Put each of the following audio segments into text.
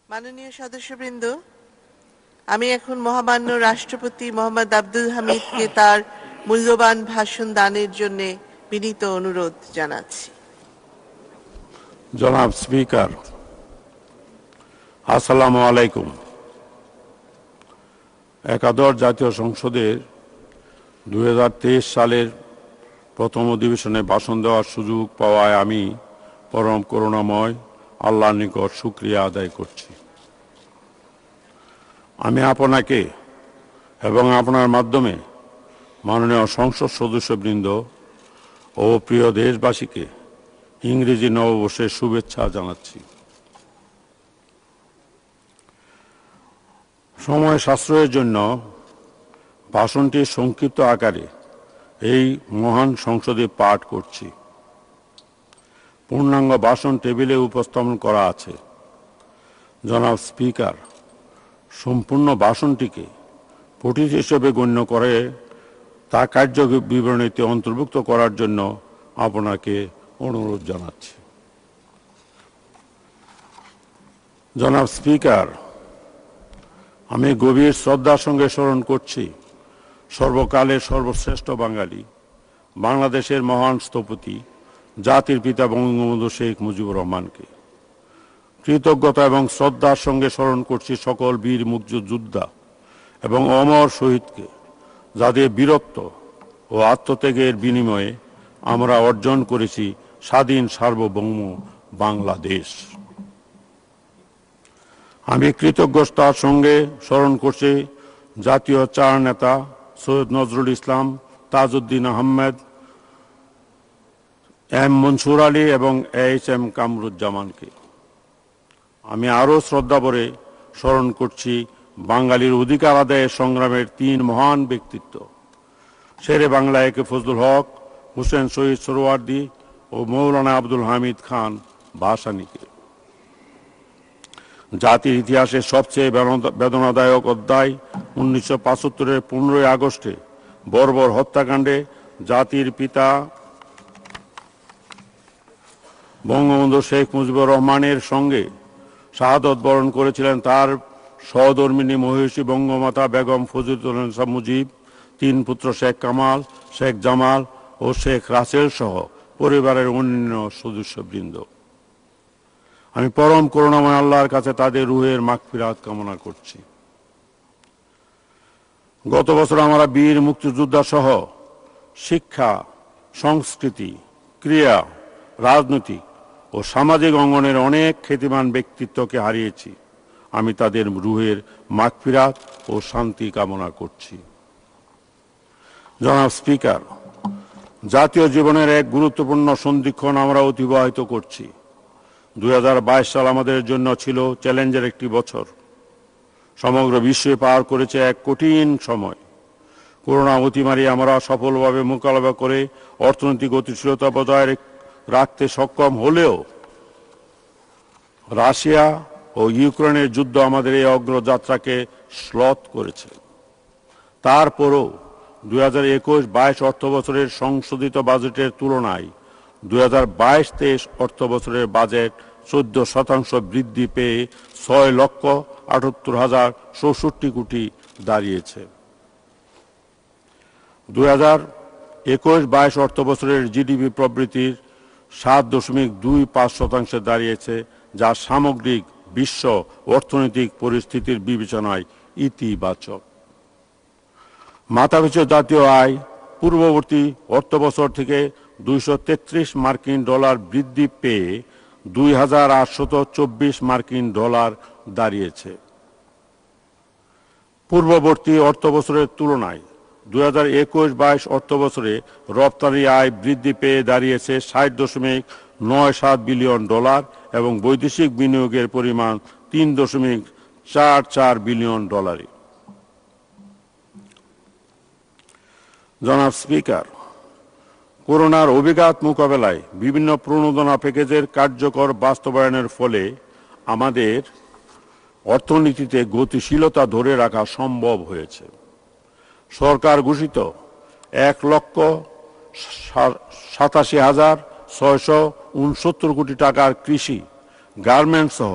মাননীয় সদস্যবৃন্দ, আমি এখন মহামান্য রাষ্ট্রপতি মোহাম্মদ আব্দুল হামিদকে তার মূল্যবান ভাষণ দানের জন্য বিনীত অনুরোধ জানাচ্ছি। জনাব স্পিকার, আসসালামু আলাইকুম। একাদশ জাতীয় সংসদের 2023 সালের প্রথম অধিবেশনে ভাষণ দেওয়ার সুযোগ পাওয়ায় আমি পরম করুণাময় আল্লাহর নিকট শুকরিয়া আদায় করছি। আমি আপনাকে এবং আপনার মাধ্যমে মাননীয় সংসদ সদস্যবৃন্দ ও প্রিয় দেশবাসীকে ইংরেজি নববর্ষের শুভেচ্ছা জানাচ্ছি। সময় সাশ্রয়ের জন্য ভাষণটি সংক্ষিপ্ত আকারে এই মহান সংসদে পাঠ করছি। পূর্ণাঙ্গ ভাষণ টেবিলে উপস্থাপন করা আছে। জনাব স্পিকার, সম্পূর্ণ ভাষণটিকে পঠিত হিসেবে গণ্য করে তা কার্য বিবরণীতে অন্তর্ভুক্ত করার জন্য আপনাকে অনুরোধ জানাচ্ছি। জনাব স্পিকার, আমি গভীর শ্রদ্ধার সঙ্গে স্মরণ করছি সর্বকালের সর্বশ্রেষ্ঠ বাঙালি, বাংলাদেশের মহান স্থপতি, জাতির পিতা বঙ্গবন্ধু শেখ মুজিবুর রহমানকে। কৃতজ্ঞতা এবং শ্রদ্ধার সঙ্গে স্মরণ করছি সকল বীর মুক্তিযোদ্ধা এবং অমর শহীদকে, যাদের বীরত্ব ও আত্মত্যাগের বিনিময়ে আমরা অর্জন করেছি স্বাধীন সার্বভৌম বাংলাদেশ। আমি কৃতজ্ঞতার সঙ্গে স্মরণ করছি জাতীয় চার নেতা সৈয়দ নজরুল ইসলাম, তাজউদ্দিন আহমেদ, এম মনসুর আলী এবং এইচ.এম. কামরুজ্জামানকে। আমি আরও শ্রদ্ধাভরে স্মরণ করছি বাঙালির অধিকার আদায়ের সংগ্রামের তিন মহান ব্যক্তিত্ব, শেরে বাংলা একে ফজলুল হক, হুসেন শহীদ সোহরাওয়ার্দী ও মৌলানা আব্দুল হামিদ খান ভাসানীকে। জাতির ইতিহাসের সবচেয়ে বেদনাদায়ক অধ্যায় 1975-এর 15ই আগস্টে বর্বর হত্যাকাণ্ডে জাতির পিতা বঙ্গবন্ধু শেখ মুজিবুর রহমানের সঙ্গে শাহাদত বরণ করেছিলেন তার সহধর্মিণী মহিষী বঙ্গমাতা বেগম ফজিলাতুন্নেছা মুজিব, তিন পুত্র শেখ কামাল, শেখ জামাল ও শেখ রাসেল সহ পরিবারের অন্যান্য সদস্যবৃন্দ। আমি পরম করুণাময় আল্লাহর কাছে তাদের রুহের মাগফিরাত কামনা করছি। গত বছর আমরা বীর মুক্তিযোদ্ধা সহ শিক্ষা, সংস্কৃতি, ক্রীড়া, রাজনৈতিক ও সামাজিক অঙ্গনের অনেক খ্যাতিমান ব্যক্তিত্বকে হারিয়েছি। আমি তাদের রুহের মাগফিরাত ও শান্তি কামনা করছি। জনাব স্পিকার, জাতীয় জীবনের এক গুরুত্বপূর্ণ সন্ধিক্ষণ আমরা অতিবাহিত করছি। 2022 সাল আমাদের জন্য ছিল চ্যালেঞ্জের একটি বছর। সমগ্র বিশ্বে পার করেছে এক কঠিন সময়। করোনা অতিমারি আমরা সফলভাবে মোকাবেলা করে অর্থনৈতিক গতিশীলতা বজায় রাখতে সক্ষম হলেও রাশিয়া ও ইউক্রেনের যুদ্ধ আমাদের এই অগ্রযাত্রাকে শ্লথ করেছে। তারপরও 2021-22 অর্থবছরের সংশোধিত বাজেটের তুলনায় 2022-23 অর্থবছরের বাজেট 14% বৃদ্ধি পেয়ে 6,78,064 কোটি দাঁড়িয়েছে। 2021-22 অর্থবছরের জিডিপি প্রবৃদ্ধির 7.25% দাঁড়িয়েছে, যা সামগ্রিক বিশ্ব অর্থনৈতিক পরিস্থিতির বিবেচনায় ইতিবাচক। মাথাপিছু জাতীয় আয় পূর্ববর্তী অর্থবছর থেকে $233 বৃদ্ধি পেয়ে $2,824 দাঁড়িয়েছে। পূর্ববর্তী অর্থবছরের তুলনায় 2021-22 অর্থবছরে রপ্তানি আয় বৃদ্ধি পেয়ে দাঁড়িয়েছে $60.97 বিলিয়ন এবং বৈদেশিক বিনিয়োগের পরিমাণ $3.44 বিলিয়ন। জনাব স্পিকার, করোনার অভিঘাত মোকাবেলায় বিভিন্ন প্রণোদনা প্যাকেজের কার্যকর বাস্তবায়নের ফলে আমাদের অর্থনীতিতে গতিশীলতা ধরে রাখা সম্ভব হয়েছে। সরকার ঘোষিত 1,87,669 কোটি টাকার কৃষি, গার্মেন্টস সহ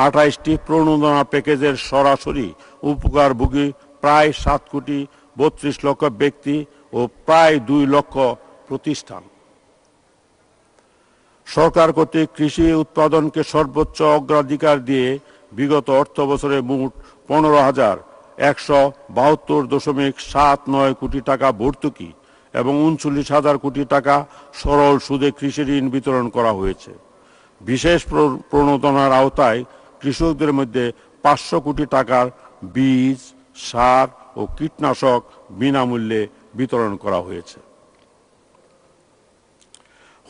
28টি প্রণোদনা প্যাকেজের সরাসরি উপকারভোগী প্রায় 7,32 লক্ষ ব্যক্তি ও প্রায় 2 লক্ষ প্রতিষ্ঠান। সরকার কর্তৃক কৃষি উৎপাদনকে সর্বোচ্চ অগ্রাধিকার দিয়ে বিগত অর্থ বছরে মোট 15,172.79 কোটি টাকা ভর্তুকি এবং 39,000 কোটি টাকা সরল সুদে কৃষি ঋণ বিতরণ করা হয়েছে। বিশেষ প্রণোদনার আওতায় কৃষকদের মধ্যে 500 কোটি টাকার বীজ, সার ও কীটনাশক বিনামূল্যে বিতরণ করা হয়েছে।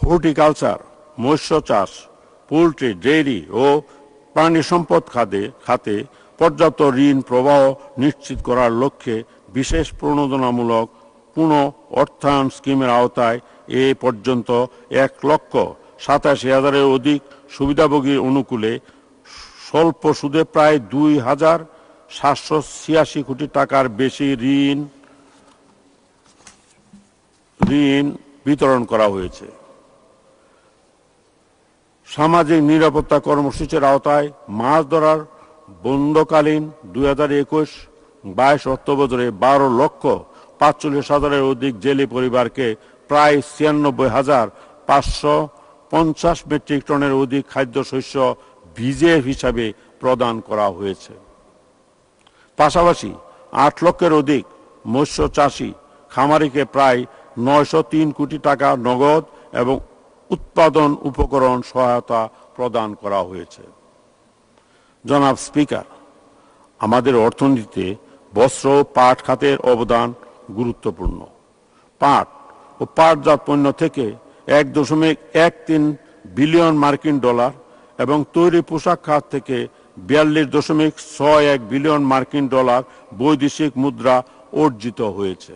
হর্টিকালচার, মৎস্য চাষ, পোল্ট্রি, ডেইরি ও প্রাণী সম্পদ খাতে পর্যাপ্ত ঋণ প্রবাহ নিশ্চিত করার লক্ষ্যে বিশেষ প্রণোদনামূলক পুনঃ অর্থায়ন স্কিমের আওতায় এ পর্যন্ত 1,87,000-এর অধিক সুবিধাভোগীর অনুকূলে স্বল্প সুদে প্রায় 2,786 কোটি টাকার বেশি ঋণ বিতরণ করা হয়েছে। সামাজিক নিরাপত্তা কর্মসূচির আওতায় মাছ ধরার বন্ধকালীন 2021-22 অর্থবছরে 12,45,000-এর অধিক জেলে পরিবারকে প্রায় 96,550 মেট্রিক টনের অধিক খাদ্যশস্য ভিজিএফ হিসাবে প্রদান করা হয়েছে। পাশাপাশি 8 লক্ষের অধিক মৎস্য চাষী খামারিকে প্রায় 903 কোটি টাকা নগদ এবং উৎপাদন উপকরণ সহায়তা প্রদান করা হয়েছে। জনাব স্পিকার, আমাদের অর্থনীতিতে বস্ত্র ও পাট খাতের অবদান গুরুত্বপূর্ণ। পাট ও পাটজাত পণ্য থেকে 1.13 বিলিয়ন মার্কিন ডলার এবং তৈরি পোশাক খাত থেকে 42.61 বিলিয়ন মার্কিন ডলার বৈদেশিক মুদ্রা অর্জিত হয়েছে।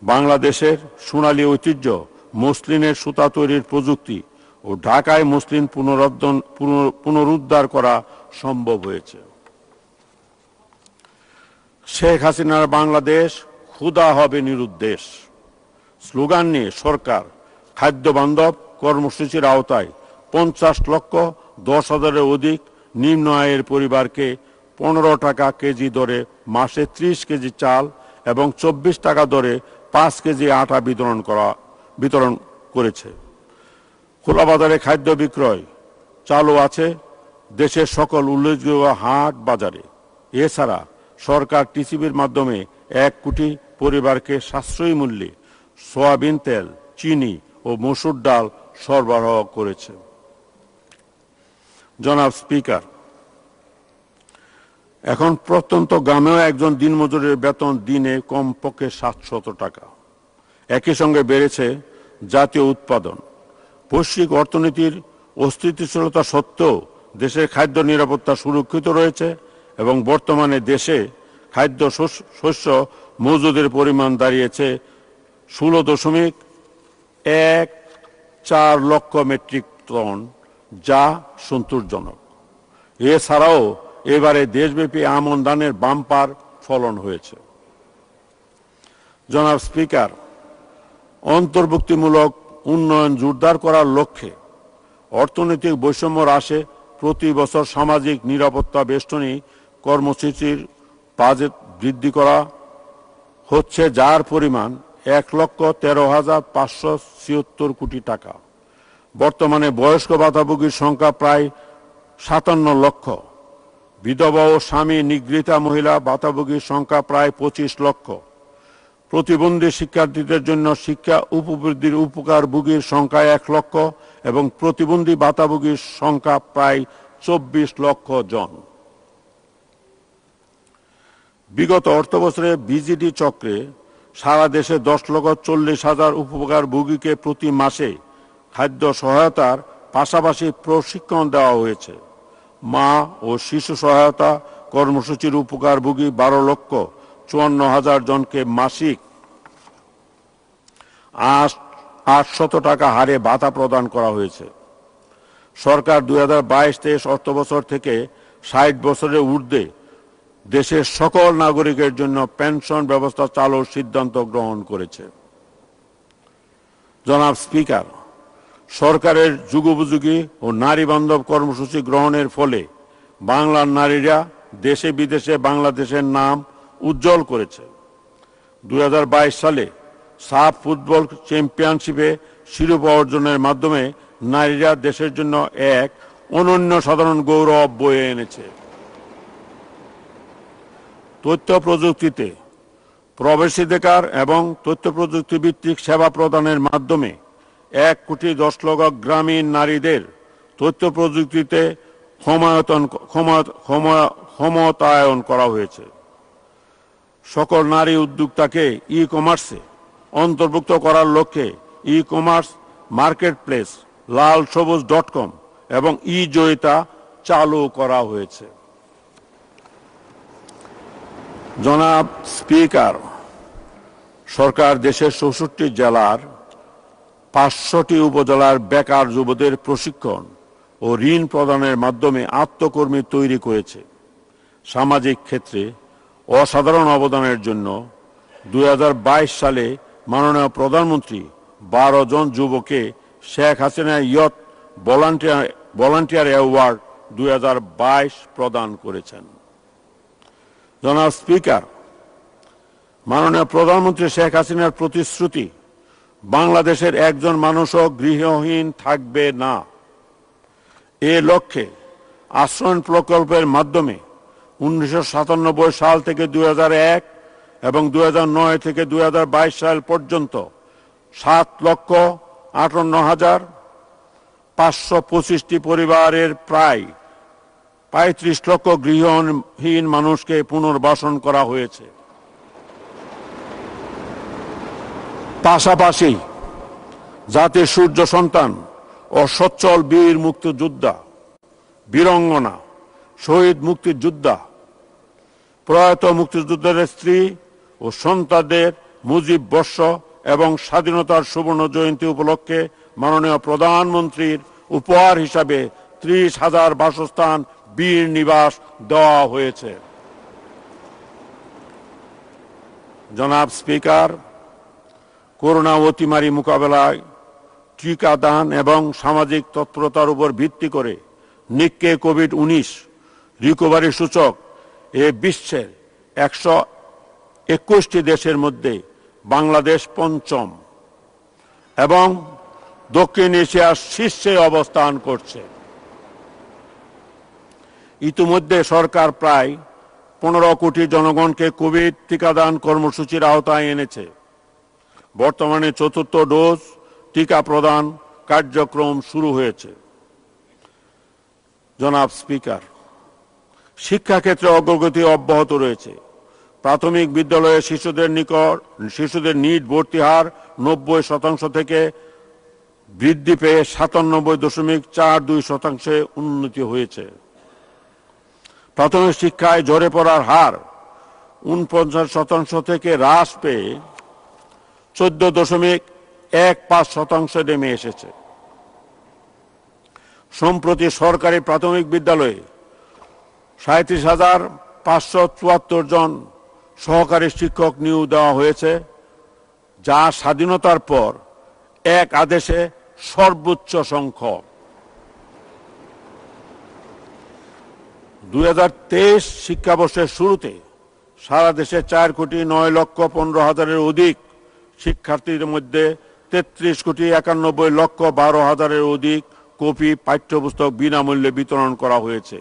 বাংলাদেশের সোনালী ঐতিহ্য, মসলিনের সুতা তৈরির প্রযুক্তি ও ঢাকায় মসলিন পুনরুদ্ধার করা সম্ভব হয়েছে। শেখ হাসিনার বাংলাদেশ ক্ষুধা হবে নিরুদ্দেশ স্লোগান নিয়ে সরকার খাদ্য বান্ধব কর্মসূচির আওতায় 50,10,000-এর অধিক নিম্ন আয়ের পরিবারকে 15 টাকা কেজি দরে মাসে 30 কেজি চাল এবং 24 টাকা দরে 5 কেজি আটা বিতরণ করেছে। খোলা বাজারে খাদ্য বিক্রয় চালু আছে দেশের সকল উল্লেখযোগ্য হাট বাজারে। এছাড়া সরকার টিসিবির মাধ্যমে 1 কোটি পরিবারকে সাশ্রয়ী মূল্যে সয়াবিন তেল, চিনি ও মসুর ডাল সরবরাহ করেছে। জনাব স্পিকার, এখন প্রত্যন্ত গ্রামেও একজন দিনমজুরের বেতন দিনে কমপক্ষে 700 টাকা। একই সঙ্গে বেড়েছে জাতীয় উৎপাদন। বৈশ্বিক অর্থনীতির অস্থিতিশীলতা সত্ত্বেও দেশের খাদ্য নিরাপত্তা সুরক্ষিত রয়েছে এবং বর্তমানে দেশে খাদ্য শস্য মজুদের পরিমাণ দাঁড়িয়েছে 16.14 লক্ষ মেট্রিক টন, যা সন্তোষজনক। এছাড়াও এবারে দেশব্যাপী আমন ধানের বাম্পার ফলন হয়েছে। জনাব স্পিকার, অন্তর্ভুক্তিমূলক উন্নয়ন জোরদার করার লক্ষ্যে অর্থনৈতিক বৈষম্য হ্রাসে প্রতি বছর সামাজিক নিরাপত্তা বেষ্টনী কর্মসূচির বাজেট বৃদ্ধি করা হচ্ছে, যার পরিমাণ 1,13,576 কোটি টাকা। বর্তমানে বয়স্ক ভাতাভোগীর সংখ্যা প্রায় 57 লক্ষ। বিধবা ও স্বামী নিগৃহীতা মহিলা ভাতাভোগীর সংখ্যা প্রায় 25 লক্ষ। প্রতিবন্ধী শিক্ষার্থীদের জন্য শিক্ষা উপবৃদ্ধির উপকারভোগীর সংখ্যা 1 লক্ষ এবং প্রতিবন্ধী ভাতাভোগীর সংখ্যা প্রায় 24 লক্ষ জন। বিগত অর্থবছরে বিজিডি চক্রে সারা দেশে 10,40,000 উপকারভোগীকে প্রতি মাসে খাদ্য সহায়তার পাশাপাশি প্রশিক্ষণ দেওয়া হয়েছে। মা ও শিশু সহায়তা কর্মসূচির উপকারভোগী 12,54,000 জনকে মাসিক 800 টাকা হারে ভাতা প্রদান করা হয়েছে। সরকার 2022-23 অর্থবছর থেকে 60 বছরের ঊর্ধ্বে দেশের সকল নাগরিকের জন্য পেনশন ব্যবস্থা চালুর সিদ্ধান্ত গ্রহণ করেছে। জনাব স্পিকার, সরকারের যুগোপযোগী ও নারী বান্ধব কর্মসূচি গ্রহণের ফলে বাংলার নারীরা দেশে বিদেশে বাংলাদেশের নাম উজ্জ্বল করেছে। 2022 সালে সাফ ফুটবল চ্যাম্পিয়নশিপে শিরোপা অর্জনের মাধ্যমে নারীরা দেশের জন্য এক অনন্য সাধারণ গৌরব বয়ে এনেছে। তথ্য প্রযুক্তিতে প্রবেশাধিকার এবং তথ্য প্রযুক্তি ভিত্তিক সেবা প্রদানের মাধ্যমে 1,10,00,000 গ্রামীণ নারীদের তথ্য প্রযুক্তিতে ক্ষমতায়ন করা হয়েছে। সকল নারী উদ্যোক্তাকে ই কমার্সে অন্তর্ভুক্ত করার লক্ষ্যে ই কমার্স মার্কেটপ্লেস lalsobuz.com এবং ই-জয়িতা চালু করা হয়েছে। জনাব স্পিকার, সরকার দেশের 64 জেলার 500টি উপজেলার বেকার যুবদের প্রশিক্ষণ ও ঋণ প্রদানের মাধ্যমে আত্মকর্মী তৈরি করেছে। সামাজিক ক্ষেত্রে অসাধারণ অবদানের জন্য 2022 সালে মাননীয় প্রধানমন্ত্রী 12 জন যুবককে Sheikh Hasina youth volunteer award 2022 প্রদান করেছেন। জনাব স্পিকার, মাননীয় প্রধানমন্ত্রী শেখ হাসিনার প্রতিশ্রুতি বাংলাদেশের একজন মানুষও গৃহহীন থাকবে না, এ লক্ষ্যে আশ্রয়ণ প্রকল্পের মাধ্যমে 1997 সাল থেকে 2001 এবং 2009 থেকে 2022 সাল পর্যন্ত 7,58,525টি পরিবারের প্রায় 35 লক্ষ গৃহহীন মানুষকে পুনর্বাসন করা হয়েছে। পাশাপাশি জাতির সূর্য সন্তান ও সচ্ছল বীর মুক্তিযোদ্ধা, বীরঙ্গনা, শহীদ মুক্তিযোদ্ধা, প্রয়াত মুক্তিযোদ্ধাদের স্ত্রী ও সন্তানদের মুজিব বর্ষ এবং স্বাধীনতার সুবর্ণ জয়ন্তী উপলক্ষে মাননীয় প্রধানমন্ত্রীর উপহার হিসাবে 30,000 বাসস্থান বীর নিবাস দেওয়া হয়েছে। জনাব স্পিকার, করোনা অতিমারী মোকাবেলায় টিকাদান এবং সামাজিক তৎপরতার উপর ভিত্তি করে নিক্কে কোভিড-19 রিকভারি সূচক বিশ্বের 121টি দেশের মধ্যে বাংলাদেশ পঞ্চম এবং দক্ষিণ এশিয়ার শীর্ষে অবস্থান করছে। ইতিমধ্যে সরকার প্রায় 15 কোটি জনগণকে কোভিড টিকাদান কর্মসূচির আওতায় এনেছে। বর্তমানে 4র্থ ডোজ টিকা প্রদান কার্যক্রম শুরু হয়েছে। জনাব স্পিকার, শিক্ষাক্ষেত্রে অগ্রগতি অব্যাহত রয়েছে। প্রাথমিক বিদ্যালয়ে শিশুদের নিট ভর্তি হার 90% থেকে বৃদ্ধি পেয়ে 97.42% উন্নতি হয়েছে। প্রাথমিক শিক্ষায় ঝরে পড়ার হার 49% থেকে হ্রাস পেয়ে 14.15% নেমে এসেছে। সম্প্রতি সরকারি প্রাথমিক বিদ্যালয়ে 37,574 জন সহকারী শিক্ষক নিয়োগ দেওয়া হয়েছে, যা স্বাধীনতার পর এক আদেশে সর্বোচ্চ সংখ্যক। 2023 শিক্ষাবর্ষের শুরুতে সারা দেশে 4,09,15,000-এর অধিক শিক্ষার্থীদের মধ্যে 33,91,12,000-এর অধিক কপি পাঠ্যপুস্তক বিনামূল্যে বিতরণ করা হয়েছে।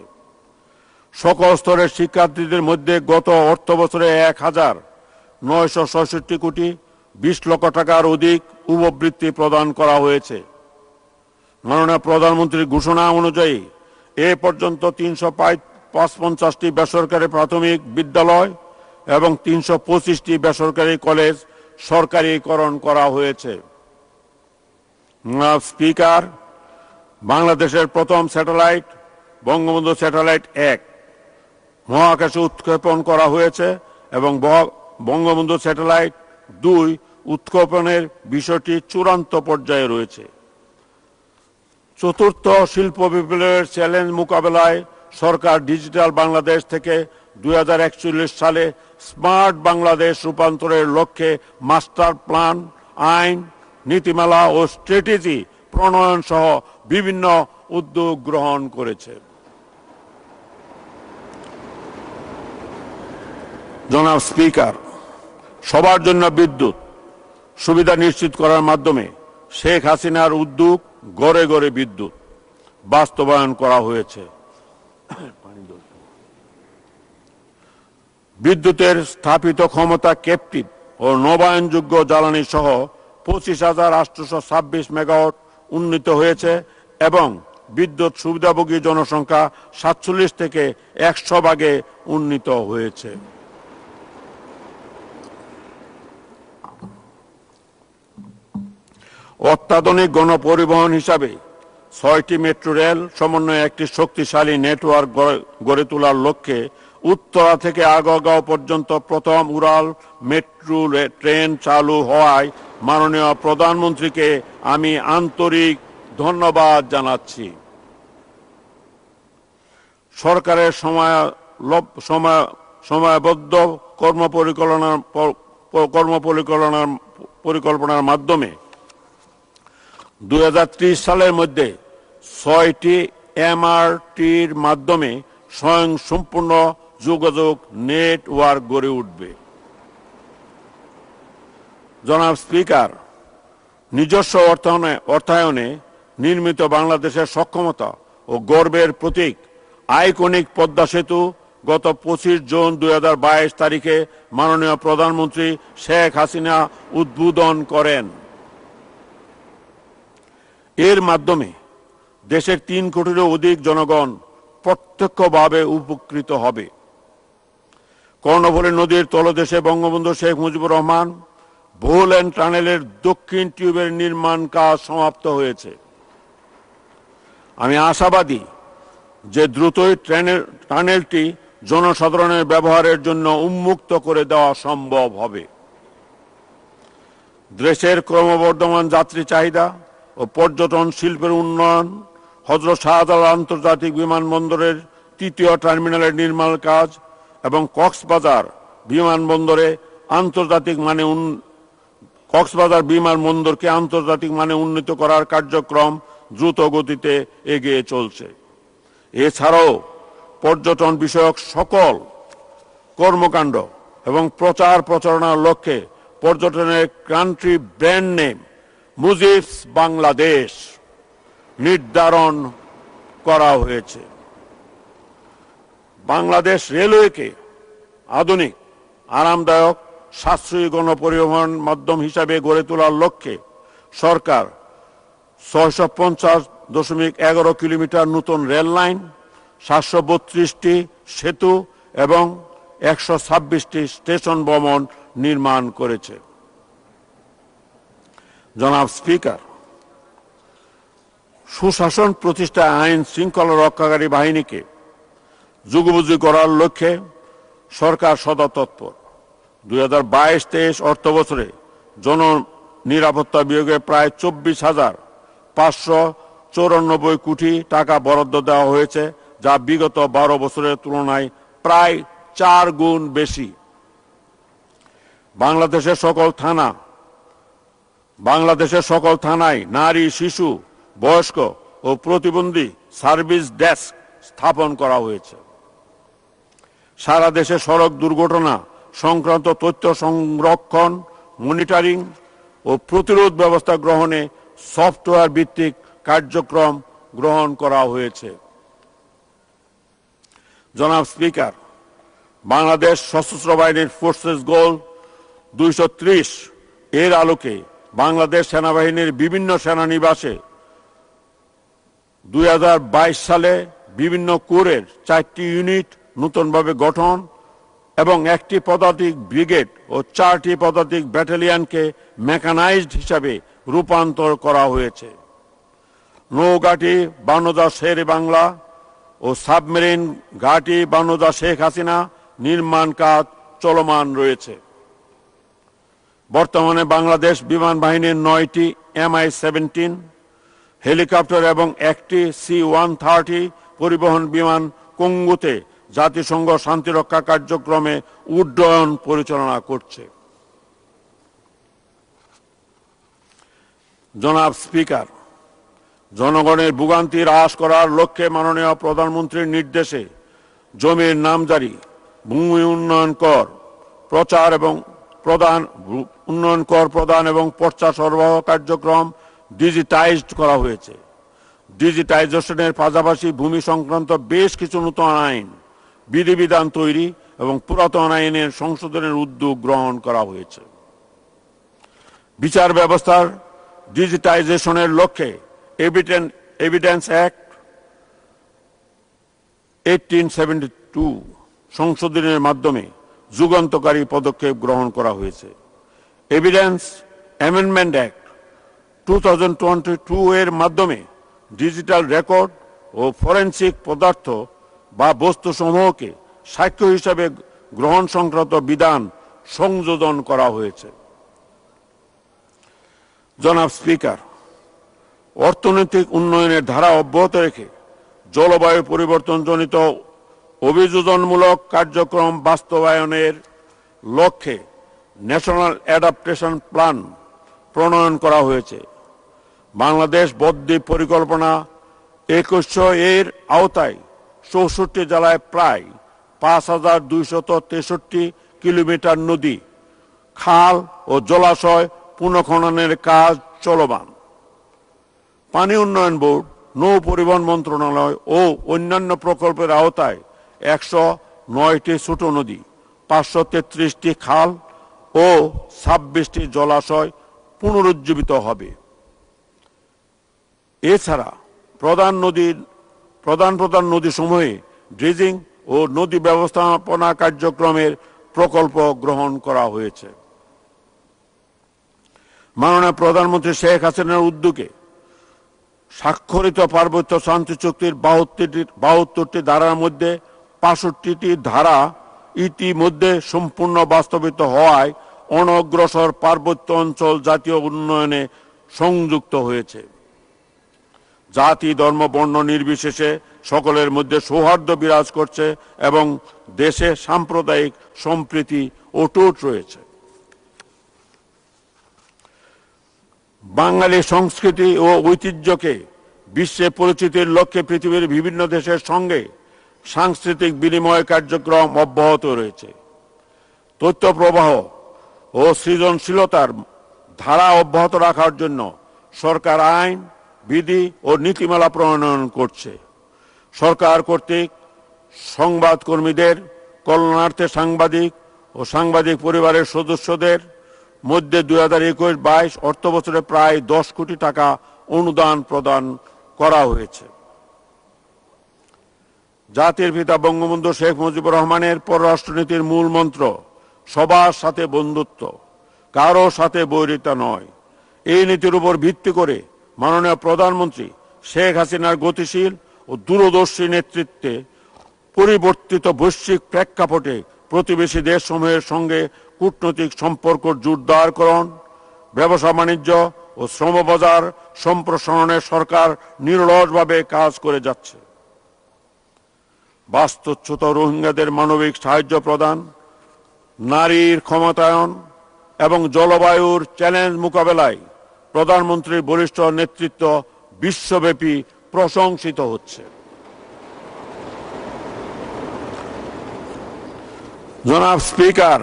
সকল স্তরের শিক্ষার্থীদের মধ্যে গত অর্থ বছরে 1,966,20 লক্ষ টাকার অধিক উপবৃত্তি প্রদান করা হয়েছে। মাননীয় প্রধানমন্ত্রীর ঘোষণা অনুযায়ী এ পর্যন্ত 350টি বেসরকারি প্রাথমিক বিদ্যালয় এবং 325টি বেসরকারি কলেজ সরকারিকরণ করা হয়েছে। স্পিকার, বাংলাদেশের প্রথম স্যাটেলাইট বঙ্গবন্ধু স্যাটেলাইট 1 মহাকাশে উৎক্ষেপণ করা হয়েছে এবং বঙ্গবন্ধু স্যাটেলাইট 2 উৎক্ষেপণের বিষয়টি চূড়ান্ত পর্যায়ে রয়েছে। 4র্থ শিল্প বিপ্লবের চ্যালেঞ্জ মোকাবেলায় সরকার ডিজিটাল বাংলাদেশ থেকে 2041 সালে স্মার্ট বাংলাদেশ রূপান্তরের লক্ষ্যে মাস্টার প্ল্যান, আইন, নীতিমালা ও স্ট্র্যাটেজি প্রণয়ন সহ বিভিন্ন উদ্যোগ গ্রহণ করেছে। জনাব স্পিকার, সবার জন্য বিদ্যুৎ সুবিধা নিশ্চিত করার মাধ্যমে শেখ হাসিনার উদ্যোগ গড়ে গড়ে বিদ্যুৎ বাস্তবায়ন করা হয়েছে। বিদ্যুতের স্থাপিত ক্ষমতা ক্যাপটিভ ও নবায়নযোগ্য জ্বালানি সহ 25,826 মেগাওয়াট উন্নীত হয়েছে এবং বিদ্যুৎ সুবিধাভোগী জনসংখ্যা 47 থেকে 100 ভাগে উন্নীত হয়েছে। অত্যাধুনিক গণপরিবহন হিসাবে 6টি মেট্রো রেল সমন্বয়ে একটি শক্তিশালী নেটওয়ার্ক গড়ে তোলার লক্ষ্যে উত্তরা থেকে আগারগাঁও পর্যন্ত প্রথম উড়াল মেট্রো ট্রেন চালু হওয়ায় মাননীয় প্রধানমন্ত্রীকে আমি আন্তরিক ধন্যবাদ জানাচ্ছি। সরকারের সময়বদ্ধ কর্মপরিকল্পনার মাধ্যমে 2030 সালের মধ্যে 6টি এমআরটির মাধ্যমে স্বয়ংসম্পূর্ণ যোগাযোগ নেটওয়ার্ক গড়ে উঠবে। জনাব স্পিকার, নিজস্ব অর্থায়নে নির্মিত বাংলাদেশের সক্ষমতা ও গর্বের প্রতীক আইকনিক পদ্মা সেতু গত 25 জুন 2022 তারিখে মাননীয় প্রধানমন্ত্রী শেখ হাসিনা উদ্বোধন করেন। এর মাধ্যমে দেশের 3 কোটিরও অধিক জনগণ প্রত্যক্ষভাবে উপকৃত হবে। কর্ণফুলী নদীর তলদেশে বঙ্গবন্ধু শেখ মুজিবুর রহমান বহুলেন টানেলের দক্ষিণ টিউবের নির্মাণ কাজ সমাপ্ত হয়েছে। আমি আশাবাদী যে দ্রুতই টানেলটি জনসাধারণের ব্যবহারের জন্য উন্মুক্ত করে দেওয়া সম্ভব হবে। দেশের ক্রমবর্ধমান যাত্রী চাহিদা ও পর্যটন শিল্পের উন্নয়ন, হযরত শাহজালাল আন্তর্জাতিক বিমানবন্দরের 3য় টার্মিনালের নির্মাণ কাজ এবং কক্সবাজার বিমানবন্দরকে আন্তর্জাতিক মানে উন্নীত করার কার্যক্রম দ্রুত গতিতে এগিয়ে চলছে। এছাড়াও পর্যটন বিষয়ক সকল কর্মকাণ্ড এবং প্রচার প্রচারণার লক্ষ্যে পর্যটনের কান্ট্রি ব্র্যান্ড নেম মুজিবস বাংলাদেশ নির্ধারণ করা হয়েছে। বাংলাদেশ রেলওয়েকে আধুনিক, আরামদায়ক, সাশ্রয়ী গণপরিবহন মাধ্যম হিসাবে গড়ে তোলার লক্ষ্যে সরকার 650.11 কিলোমিটার নতুন রেল লাইন, 732টি সেতু এবং 126টি স্টেশন ভবন নির্মাণ করেছে। জনাব স্পিকার, সুশাসন প্রতিষ্ঠায় আইন শৃঙ্খলা রক্ষাকারী বাহিনীকে যুগোপযোগী করার লক্ষ্যে সরকার সদা তৎপর। 2022-23 অর্থ বছরে জননিরাপত্তা বিভাগে প্রায় 24,594 কোটি টাকা বরাদ্দ দেওয়া হয়েছে, যা বিগত 12 বছরের তুলনায় প্রায় 4 গুণ বেশি। বাংলাদেশের সকল থানায় নারী, শিশু, বয়স্ক ও প্রতিবন্ধী সার্ভিস ডেস্ক স্থাপন করা হয়েছে। সারা দেশে সড়ক দুর্ঘটনা সংক্রান্ত তথ্য সংরক্ষণ, মনিটরিং ও প্রতিরোধ ব্যবস্থা গ্রহণে সফটওয়্যার ভিত্তিক কার্যক্রম গ্রহণ করা হয়েছে। জনাব স্পিকার, বাংলাদেশ সশস্ত্র বাহিনীর ফোর্সেস গোল 230 এর আলোকে বাংলাদেশ সেনাবাহিনীর বিভিন্ন সেনানিবাসে 2022 সালে বিভিন্ন কোরের 4টি ইউনিট নতুনভাবে গঠন এবং 1টি পদাতিক ব্রিগেড ও 4টি পদাতিক ব্যাটালিয়নকে মেকানাইজড হিসাবে রূপান্তর করা হয়েছে। নৌঘাটি বানোদা শের বাংলা ও সাবমেরিন ঘাটি বানোদা শেখ হাসিনা নির্মাণ কাজ চলমান রয়েছে। বর্তমানে বাংলাদেশ বিমান বাহিনীর 9টি MI-17 হেলিকপ্টার এবং 1টি C-130 পরিবহন বিমান কঙ্গুতে জাতিসংঘ শান্তিরক্ষা কার্যক্রমে উড্ডয়ন পরিচালনা করছে। জনাব স্পিকার, জনগণের ভোগান্তি হ্রাস করার লক্ষ্যে মাননীয় প্রধানমন্ত্রীর নির্দেশে জমির নামজারি, ভূমি উন্নয়ন কর প্রচার এবং প্রদান, উন্নয়ন কর প্রদান এবং পর্চা সরবরাহ কার্যক্রম ডিজিটাইজড করা হয়েছে। ডিজিটাইজেশনের পাশাপাশি ভূমি সংক্রান্ত বেশ কিছু নতুন আইন, বিধিবিধান তৈরি এবং পুরাতন আইনের সংশোধনের উদ্যোগ গ্রহণ করা হয়েছে। বিচার ব্যবস্থার ডিজিটাইজেশনের লক্ষ্যে এভিডেন্স অ্যাক্ট 1872 সংশোধনের মাধ্যমে যুগান্তকারী পদক্ষেপ গ্রহণ করা হয়েছে। এভিডেন্স অ্যামেন্ডমেন্ট অ্যাক্ট 2022 এর মাধ্যমে ডিজিটাল রেকর্ড ও ফরেনসিক পদার্থ বা বস্তুসমূহকে সাক্ষ্য হিসাবে গ্রহণ সংক্রান্ত বিধান সংযোজন করা হয়েছে। জনাব স্পিকার, অর্থনৈতিক উন্নয়নের ধারা অব্যাহত রেখে জলবায়ু পরিবর্তনজনিত অভিযোজনমূলক কার্যক্রম বাস্তবায়নের লক্ষ্যে ন্যাশনাল অ্যাডাপ্টেশন প্ল্যান প্রণয়ন করা হয়েছে। বাংলাদেশ বদ্বীপ পরিকল্পনা 2100 এর আওতায় 64 জেলায় প্রায় 5263 কিলোমিটার নদী, খাল ও জলাশয় পুনঃখননের কাজ চলমান। পানি উন্নয়ন বোর্ড, নৌ পরিবহন মন্ত্রণালয় ও অন্যান্য প্রকল্পের আওতায় 109টি ছোট নদী, 533টি খাল ও 26টি জলাশয় পুনরুজ্জীবিত হবে। এছাড়া প্রধান নদী সমূহে ড্রেজিং ও নদী ব্যবস্থাপনা কার্যক্রমের প্রকল্প গ্রহণ করা হয়েছে। মাননীয় প্রধানমন্ত্রী শেখ হাসিনার উদ্যোগে স্বাক্ষরিত পার্বত্য শান্তি চুক্তির 72টি ধারার মধ্যে 65টি ধারা ইতিমধ্যে সম্পূর্ণ বাস্তবিত হওয়ায় অনগ্রসর পার্বত্য অঞ্চল জাতীয় উন্নয়নে সংযুক্ত হয়েছে। জাতি, ধর্ম, বর্ণ নির্বিশেষে সকলের মধ্যে সৌহার্দ্য বিরাজ করছে এবং দেশে সাম্প্রদায়িক সম্প্রীতি অটুট রয়েছে। বাঙালি সংস্কৃতি ও ঐতিহ্যকে বিশ্বে পরিচিতির লক্ষ্যে পৃথিবীর বিভিন্ন দেশের সঙ্গে সাংস্কৃতিক বিনিময় কার্যক্রম অব্যাহত রয়েছে। তথ্য প্রবাহ ও সৃজনশীলতার ধারা অব্যাহত রাখার জন্য সরকার আইন, বিধি ও নীতিমালা প্রণয়ন করছে। সরকার কর্তৃক সংবাদকর্মীদের কল্যাণার্থে সাংবাদিক ও সাংবাদিক পরিবারের সদস্যদের মধ্যে 2021-22 অর্থবছরে প্রায় 10 কোটি টাকা অনুদান প্রদান করা হয়েছে। জাতির পিতা বঙ্গবন্ধু শেখ মুজিবুর রহমানের পররাষ্ট্রনীতির মূল মন্ত্র সবার সাথে বন্ধুত্ব, কারো সাথে বৈরিতা নয়। এই নীতির উপর ভিত্তি করে মাননীয় প্রধানমন্ত্রী শেখ হাসিনার গতিশীল ও দূরদর্শী নেতৃত্বে পরিবর্তিত বৈশ্বিক প্রেক্ষাপটে প্রতিবেশী দেশসমূহের সঙ্গে কূটনৈতিক সম্পর্ক জোরদারকরণ, ব্যবসা বাণিজ্য ও শ্রমবাজার সম্প্রসারণে সরকার নিরলসভাবে কাজ করে যাচ্ছে। বাস্তুচ্যুত রোহিঙ্গাদের মানবিক সাহায্য প্রদান, নারীর ক্ষমতায়ন এবং জলবায়ুর চ্যালেঞ্জ মোকাবেলায় প্রধানমন্ত্রীর বলিষ্ঠ নেতৃত্ব বিশ্বব্যাপী প্রশংসিত হচ্ছে। জনাব স্পিকার,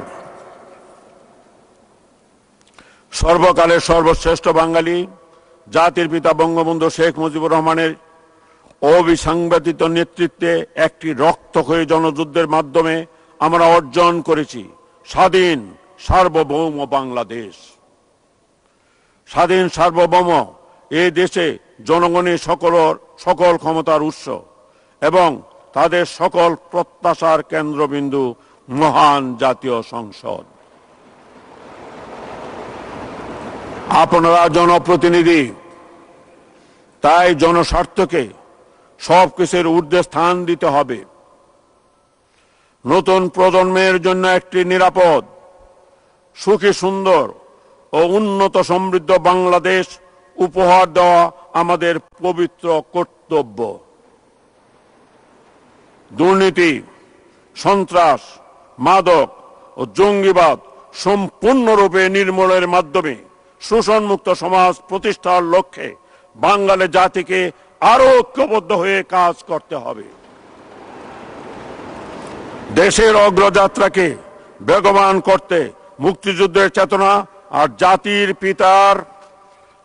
সর্বকালের সর্বশ্রেষ্ঠ বাঙালি জাতির পিতা বঙ্গবন্ধু শেখ মুজিবুর রহমানের অবিসংবাদিত নেতৃত্বে একটি রক্তক্ষয়ী জনযুদ্ধের মাধ্যমে আমরা অর্জন করেছি স্বাধীন সার্বভৌম বাংলাদেশ। স্বাধীন সার্বভৌম এই দেশে জনগণের সকল ক্ষমতার উৎস এবং তাদের সকল প্রত্যাশার কেন্দ্রবিন্দু মহান জাতীয় সংসদ। আপনারা জনপ্রতিনিধি, তাই জনস্বার্থকে সবকিছুর ঊর্ধ্বে স্থান দিতে হবে। নতুন প্রজন্মের জন্য একটি নিরাপদ, সুখী, সুন্দর ও উন্নত সমৃদ্ধ বাংলাদেশ উপহার দেওয়া আমাদের পবিত্র কর্তব্য। দুর্নীতি, সন্ত্রাস, মাদক ও জঙ্গিবাদ সম্পূর্ণরূপে নির্মূলের মাধ্যমে শোষণমুক্ত সমাজ প্রতিষ্ঠার লক্ষ্যে বাঙালি জাতিকে আরো ঐক্যবদ্ধ হয়ে কাজ করতে হবে। দেশের অগ্রযাত্রাকে বেগবান করতে মুক্তিযুদ্ধের চেতনা আর জাতির পিতার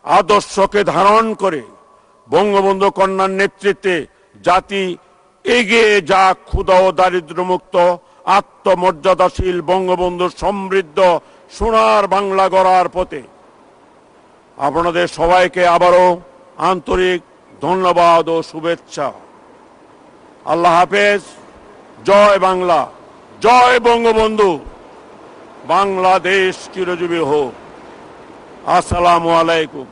আদর্শকে ধারণ করে বঙ্গবন্ধু কন্যার নেতৃত্বে জাতি এগিয়ে যাক ক্ষুধা ও দারিদ্র্যমুক্ত আত্মমর্যাদাশীল বঙ্গবন্ধু সমৃদ্ধ সোনার বাংলা গড়ার পথে। আপনাদের সবাইকে আবারও আন্তরিক ধন্যবাদ ও শুভেচ্ছা। আল্লাহ হাফেজ। জয় বাংলা, জয় বঙ্গবন্ধু। বাংলাদেশ চিরজীবী হোক। আসসালামু আলাইকুম।